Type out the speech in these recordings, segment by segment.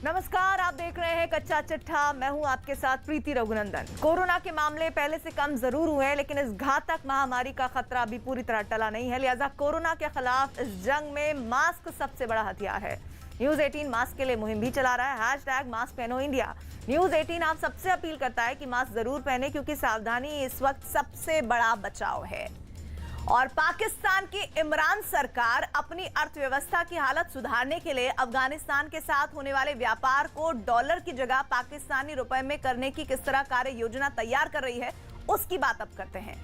नमस्कार, आप देख रहे हैं कच्चा चिट्ठा। मैं हूं आपके साथ प्रीति रघुनंदन। कोरोना के मामले पहले से कम जरूर हुए हैं, लेकिन इस घातक महामारी का खतरा अभी पूरी तरह टला नहीं है। लिहाजा कोरोना के खिलाफ इस जंग में मास्क सबसे बड़ा हथियार है। न्यूज 18 मास्क के लिए मुहिम भी चला रहा है, #मास्क पहनो इंडिया। न्यूज 18 आप सबसे अपील करता है कि मास्क जरूर पहने, क्योंकि सावधानी इस वक्त सबसे बड़ा बचाव है। और पाकिस्तान की इमरान सरकार अपनी अर्थव्यवस्था की हालत सुधारने के लिए अफगानिस्तान के साथ होने वाले व्यापार को डॉलर की जगह पाकिस्तानी रुपए में करने की किस तरह कार्य योजना तैयार कर रही है, उसकी बात अब करते हैं।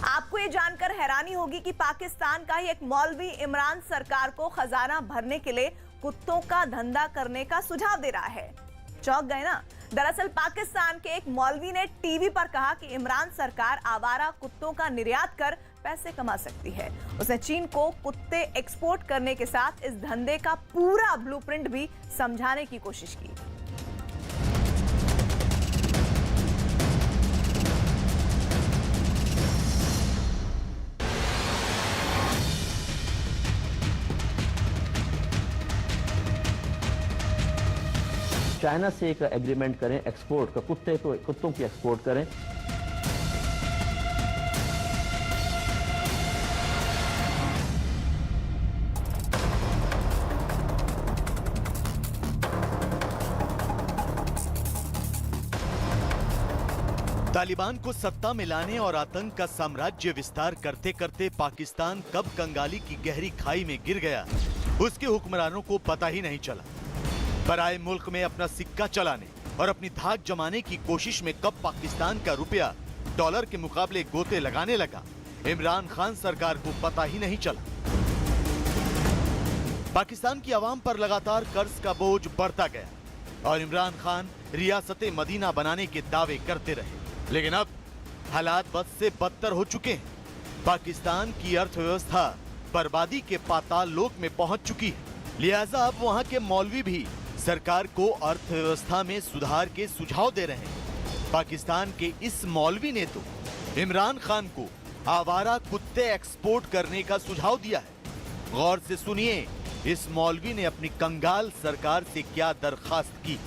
आपको ये जानकर हैरानी होगी कि पाकिस्तान का ही एक मौलवी इमरान सरकार को खजाना भरने के लिए कुत्तों का धंधा करने का सुझाव दे रहा है। चौंक गए ना? दरअसल पाकिस्तान के एक मौलवी ने टीवी पर कहा कि इमरान सरकार आवारा कुत्तों का निर्यात कर पैसे कमा सकती है। उसने चीन को कुत्ते एक्सपोर्ट करने के साथ इस धंधे का पूरा ब्लूप्रिंट भी समझाने की कोशिश की। चाइना से एक एग्रीमेंट करें एक्सपोर्ट का, कुत्तों की एक्सपोर्ट करें। तालिबान को सत्ता में लाने और आतंक का साम्राज्य विस्तार करते करते पाकिस्तान कब कंगाली की गहरी खाई में गिर गया, उसके हुक्मरानों को पता ही नहीं चला। पराए मुल्क में अपना सिक्का चलाने और अपनी धाक जमाने की कोशिश में कब पाकिस्तान का रुपया डॉलर के मुकाबले गोते लगाने लगा, इमरान खान सरकार को पता ही नहीं चला। पाकिस्तान की आवाम पर लगातार कर्ज का बोझ बढ़ता गया और इमरान खान रियासत मदीना बनाने के दावे करते रहे, लेकिन अब हालात बद से बदतर हो चुके हैं। पाकिस्तान की अर्थव्यवस्था बर्बादी के पाताल लोक में पहुंच चुकी है। लिहाजा अब वहां के मौलवी भी सरकार को अर्थव्यवस्था में सुधार के सुझाव दे रहे हैं। पाकिस्तान के इस मौलवी ने तो इमरान खान को आवारा कुत्ते एक्सपोर्ट करने का सुझाव दिया है। गौर से सुनिए, इस मौलवी ने अपनी कंगाल सरकार से क्या दरखास्त की।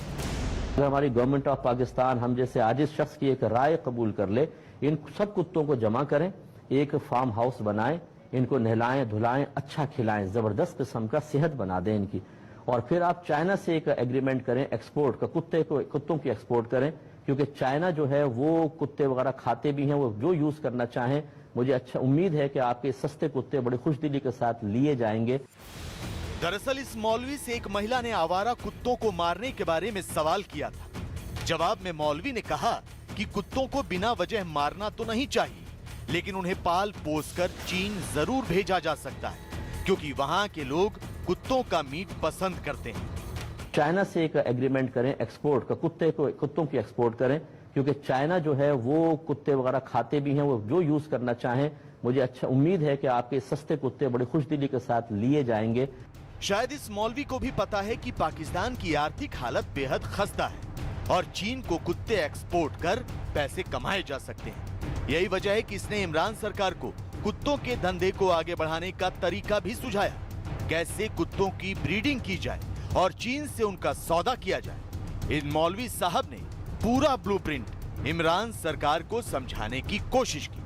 अगर हमारी गवर्नमेंट ऑफ पाकिस्तान हम जैसे आजिज शख्स की एक राय कबूल कर ले, इन सब कुत्तों को जमा करें, एक फार्म हाउस बनाएं, इनको नहलाएं धुलाएं, अच्छा खिलाएं, जबरदस्त किस्म का सेहत बना दें इनकी, और फिर आप चाइना से एक एग्रीमेंट करें एक्सपोर्ट का, कुत्तों की एक्सपोर्ट करें, क्योंकि चाइना जो है वो कुत्ते वगैरह खाते भी हैं, वो जो यूज करना चाहें। मुझे अच्छा उम्मीद है कि आपके सस्ते कुत्ते बड़े खुशदिली के साथ लिए जाएंगे। दरअसल इस मौलवी से एक महिला ने आवारा कुत्तों को मारने के बारे में सवाल किया था। जवाब में मौलवी ने कहा कि कुत्तों को बिना वजह मारना तो नहीं चाहिए, लेकिन उन्हें पाल पोस कर चीन जरूर भेजा जा सकता है, क्योंकि वहाँ के लोग कुत्तों का मीट पसंद करते हैं। चाइना से एक एग्रीमेंट करें एक्सपोर्ट का, कुत्तों की एक्सपोर्ट करें, क्योंकि चाइना जो है वो कुत्ते वगैरह खाते भी हैं, वो जो यूज करना चाहें। मुझे अच्छा उम्मीद है कि आपके सस्ते कुत्ते बड़े खुशदिली के साथ लिए जाएंगे। शायद इस मौलवी को भी पता है कि पाकिस्तान की आर्थिक हालत बेहद खस्ता है और चीन को कुत्ते एक्सपोर्ट कर पैसे कमाए जा सकते हैं। यही वजह है कि इसने इमरान सरकार को कुत्तों के धंधे को आगे बढ़ाने का तरीका भी सुझाया, कैसे कुत्तों की ब्रीडिंग की जाए और चीन से उनका सौदा किया जाए। इन मौलवी साहब ने पूरा ब्लूप्रिंट इमरान सरकार को समझाने की कोशिश की।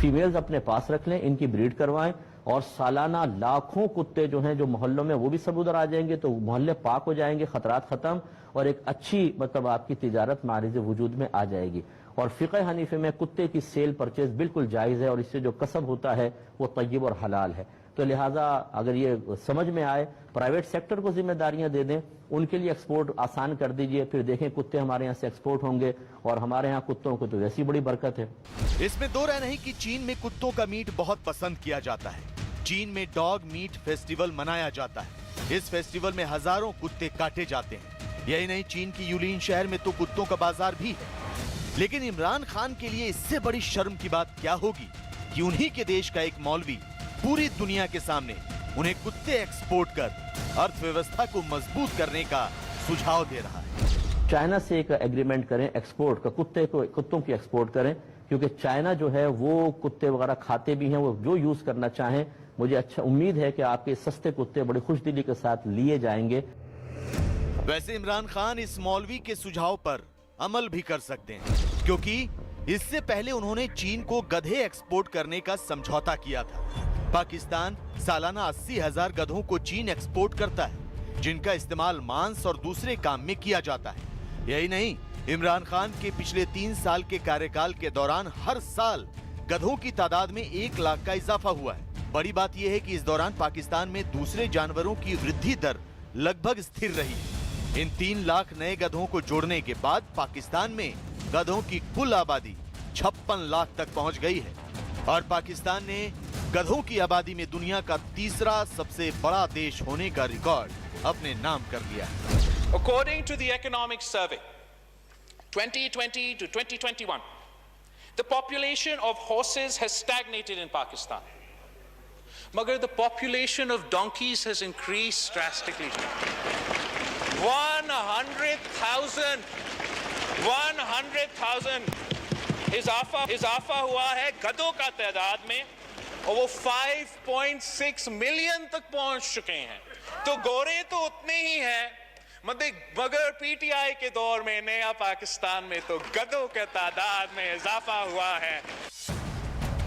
फीमेल्स अपने पास रख लें, इनकी ब्रीड करवाएं, और सालाना लाखों कुत्ते जो हैं जो मोहल्लों में, वो भी सब उधर आ जाएंगे, तो मोहल्ले पाक हो जाएंगे, खतरात खत्म, और एक अच्छी मतलब आपकी तिजारत मारिज वजूद में आ जाएगी। और फिक़ह हनीफे में कुत्ते की सेल परचेज बिल्कुल जायज़ है, और इससे जो कसब होता है वो तय्यब और हलाल है। तो लिहाजा अगर ये समझ में आए, प्राइवेट सेक्टर को जिम्मेदारियां दे दें, उनके लिए एक्सपोर्ट आसान कर दीजिए, फिर देखें कुत्ते हमारे यहाँ से एक्सपोर्ट होंगे, और हमारे यहाँ कुत्तों को तो वैसी बड़ी बरकत है। इसमें दो राय नहीं कि चीन में कुत्तों का मीट बहुत पसंद किया जाता है। चीन में डॉग मीट फेस्टिवल मनाया जाता है। इस फेस्टिवल में हजारों कुत्ते काटे जाते हैं। यही नहीं, चीन की यूलिन शहर में तो कुत्तों का बाजार भी है। लेकिन इमरान खान के लिए इससे बड़ी शर्म की बात क्या होगी कि उन्हीं के देश का एक मौलवी पूरी दुनिया के सामने उन्हें कुत्ते एक्सपोर्ट कर अर्थव्यवस्था को मजबूत करने का सुझाव दे रहा है। चाइना से एक एग्रीमेंट करें एक्सपोर्ट का, कुत्तों की एक्सपोर्ट करें, क्योंकि चाइना जो है वो कुत्ते वगैरह खाते भी हैं, वो जो यूज करना चाहें। मुझे अच्छा उम्मीद है कि आपके सस्ते कुत्ते बड़े खुशदिली के साथ लिए जाएंगे। वैसे इमरान खान इस मौलवी के सुझाव पर अमल भी कर सकते हैं, क्योंकि इससे पहले उन्होंने चीन को गधे एक्सपोर्ट करने का समझौता किया था। पाकिस्तान सालाना 80,000 गधों को चीन एक्सपोर्ट करता है, जिनका इस्तेमाल मांस और दूसरे काम में किया जाता है। यही नहीं, इमरान खान के पिछले 3 साल के कार्यकाल के दौरान हर साल गधों की तादाद में 1 लाख का इजाफा हुआ है। बड़ी बात यह है कि इस दौरान पाकिस्तान में दूसरे जानवरों की वृद्धि दर लगभग स्थिर रही है। इन 3 लाख नए गधों को जोड़ने के बाद पाकिस्तान में गधों की कुल आबादी 56 लाख तक पहुंच गई है और पाकिस्तान ने गधों की आबादी में दुनिया का तीसरा सबसे बड़ा देश होने का रिकॉर्ड अपने नाम कर लिया है। According to the economic survey 2020 to 2021, the population of horses has stagnated in Pakistan. Magar the population of donkeys has increased drastically. 100,000 इजाफा हुआ है गधों का तादाद में और वो 5.6 मिलियन तक पहुंच चुके हैं। तो गोरे तो उतने ही हैं, मगर पीटीआई के दौर में नया पाकिस्तान में तो गधों के तादाद में इजाफा हुआ है।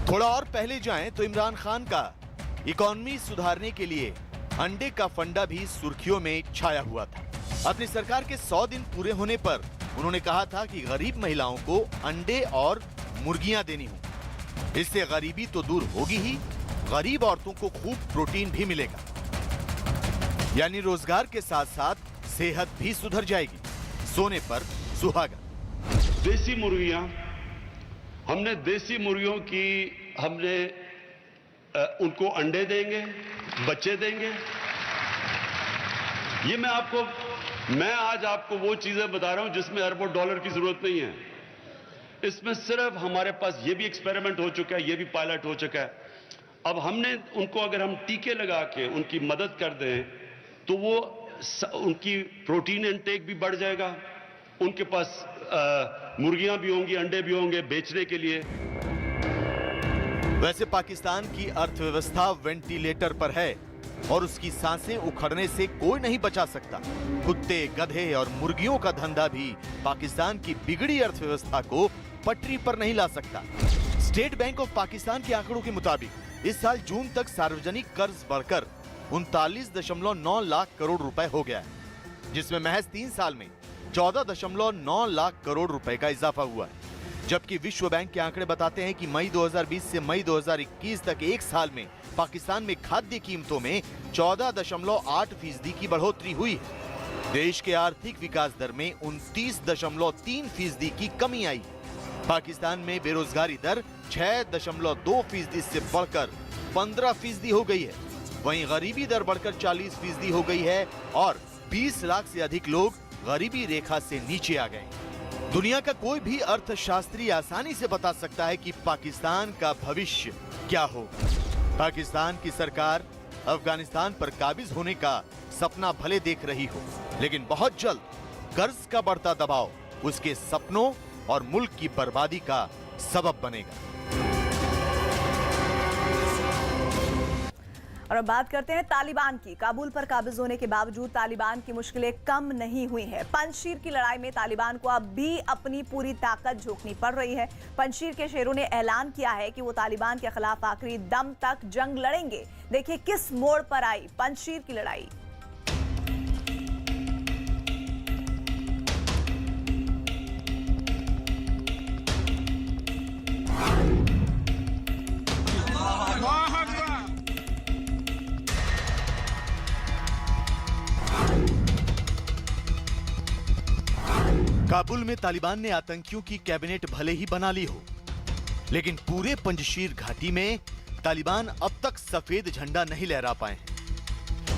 थोड़ा और पहले जाएं तो इमरान खान का इकोनॉमी सुधारने के लिए अंडे का फंडा भी सुर्खियों में छाया हुआ था। अपनी सरकार के 100 दिन पूरे होने पर उन्होंने कहा था कि गरीब महिलाओं को अंडे और मुर्गियां देनी हों। इससे गरीबी तो दूर होगी ही, गरीब औरतों को खूब प्रोटीन भी मिलेगा, यानी रोजगार के साथ साथ सेहत भी सुधर जाएगी। सोने पर सुहागा। देसी मुर्गियां, हमने देसी मुर्गियों की उनको अंडे देंगे, बच्चे देंगे। ये मैं आज आपको वो चीजें बता रहा हूं जिसमें अरबों डॉलर की जरूरत नहीं है। इसमें सिर्फ हमारे पास ये भी एक्सपेरिमेंट हो चुका है, ये भी पायलट हो चुका है। अब हमने उनको अगर हम टीके लगा के उनकी मदद कर दें तो वो उनकी प्रोटीन इनटेक भी बढ़ जाएगा, उनके पास मुर्गियां भी होंगी, अंडे भी होंगे बेचने के लिए। वैसे पाकिस्तान की अर्थव्यवस्था वेंटिलेटर पर है और उसकी सांसें उखड़ने से कोई नहीं बचा सकता। कुत्ते, गधे और मुर्गियों का धंधा भी पाकिस्तान की बिगड़ी अर्थव्यवस्था को पटरी पर नहीं ला सकता। स्टेट बैंक ऑफ पाकिस्तान के आंकड़ों के मुताबिक इस साल जून तक सार्वजनिक कर्ज बढ़कर 39.9 लाख करोड़ रुपए हो गया है, जिसमें महज 3 साल में 14.9 लाख करोड़ रुपए का इजाफा हुआ है। जबकि विश्व बैंक के आंकड़े बताते हैं कि मई 2020 से मई 2021 तक एक साल में पाकिस्तान में खाद्य कीमतों में 14.8% की बढ़ोतरी हुई है। देश के आर्थिक विकास दर में 29.3% की कमी आई। पाकिस्तान में बेरोजगारी दर 6.2% से बढ़कर 15% हो गई है। वहीं गरीबी दर बढ़कर 40% हो गई है और 20 लाख से अधिक लोग गरीबी रेखा से नीचे आ गए। दुनिया का कोई भी अर्थशास्त्री आसानी से बता सकता है कि पाकिस्तान का भविष्य क्या होगा। पाकिस्तान की सरकार अफगानिस्तान पर काबिज होने का सपना भले देख रही हो, लेकिन बहुत जल्द कर्ज का बढ़ता दबाव उसके सपनों और मुल्क की बर्बादी का सबब बनेगा। और अब बात करते हैं तालिबान की। काबुल पर काबिज होने के बावजूद तालिबान की मुश्किलें कम नहीं हुई हैं। पंजशीर की लड़ाई में तालिबान को अब भी अपनी पूरी ताकत झोंकनी पड़ रही है। पंजशीर के शेरों ने ऐलान किया है कि वो तालिबान के खिलाफ आखिरी दम तक जंग लड़ेंगे। देखिए किस मोड़ पर आई पंजशीर की लड़ाई। काबुल में तालिबान ने आतंकियों की कैबिनेट भले ही बना ली हो, लेकिन पूरे पंजशीर घाटी में तालिबान अब तक सफेद झंडा नहीं लहरा पाए हैं।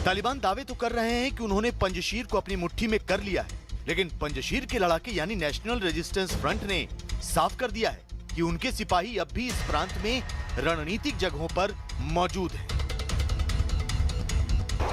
तालिबान दावे तो कर रहे हैं कि उन्होंने पंजशीर को अपनी मुट्ठी में कर लिया है, लेकिन पंजशीर के लड़ाके यानी नेशनल रेजिस्टेंस फ्रंट ने साफ कर दिया है कि उनके सिपाही अब भी इस प्रांत में रणनीतिक जगहों पर मौजूद हैं।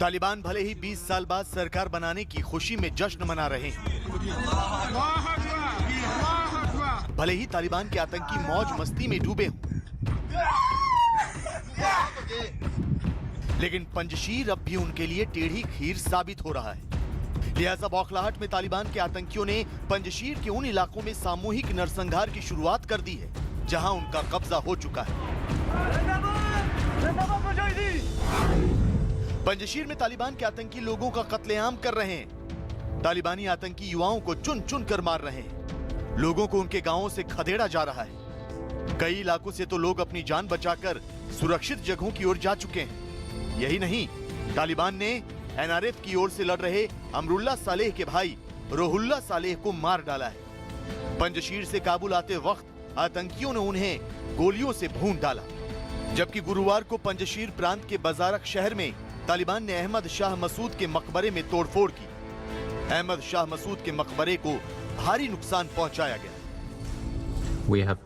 तालिबान भले ही 20 साल बाद सरकार बनाने की खुशी में जश्न मना रहे हैं, भले ही तालिबान के आतंकी मौज मस्ती में डूबे हों, लेकिन पंजशीर अब भी उनके लिए टेढ़ी खीर साबित हो रहा है। लिहाजा बौखलाहट में तालिबान के आतंकियों ने पंजशीर के उन इलाकों में सामूहिक नरसंहार की शुरुआत कर दी है जहां उनका कब्जा हो चुका है। पंजशीर में तालिबान के आतंकी लोगों का कत्लेआम कर रहे हैं। तालिबानी आतंकी युवाओं को चुन चुन कर मार रहे हैं। लोगों को उनके गांवों से खदेड़ा जा रहा है। कई इलाकों से तो लोग अपनी जान बचाकर सुरक्षित जगहों की ओर जा चुके हैं। यही नहीं, तालिबान ने एनआरएफ की ओर से लड़ रहे अमरुल्ला सालेह के भाई रोहुल्ला सालेह को मार डाला है। पंजशीर से काबुल आते वक्त आतंकियों ने उन्हें गोलियों से भून डाला। जबकि गुरुवार को पंजशीर प्रांत के बाजारक शहर में तालिबान ने अहमद शाह मसूद के मकबरे में तोड़फोड़ की। अहमद शाह मसूद के मकबरे को भारी नुकसान पहुंचाया गया। We have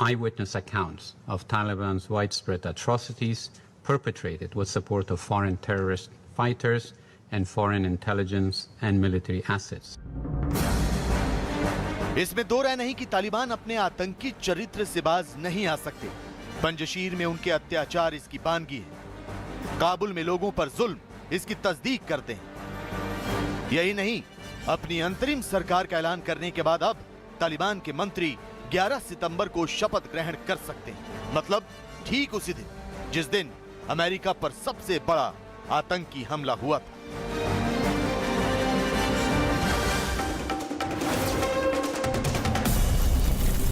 eyewitness accounts of Taliban's widespread atrocities perpetrated with support of foreign terrorist fighters and foreign intelligence and military assets. इसमें दो राय नहीं कि तालिबान अपने आतंकी चरित्र से बाज नहीं आ सकते। पंजशीर में उनके अत्याचार इसकी बानगी है। काबुल में लोगों पर जुल्म इसकी तस्दीक करते हैं। यही नहीं, अपनी अंतरिम सरकार का ऐलान करने के बाद अब तालिबान के मंत्री 11 सितंबर को शपथ ग्रहण कर सकते हैं। मतलब ठीक उसी दिन जिस दिन अमेरिका पर सबसे बड़ा आतंकी हमला हुआ था।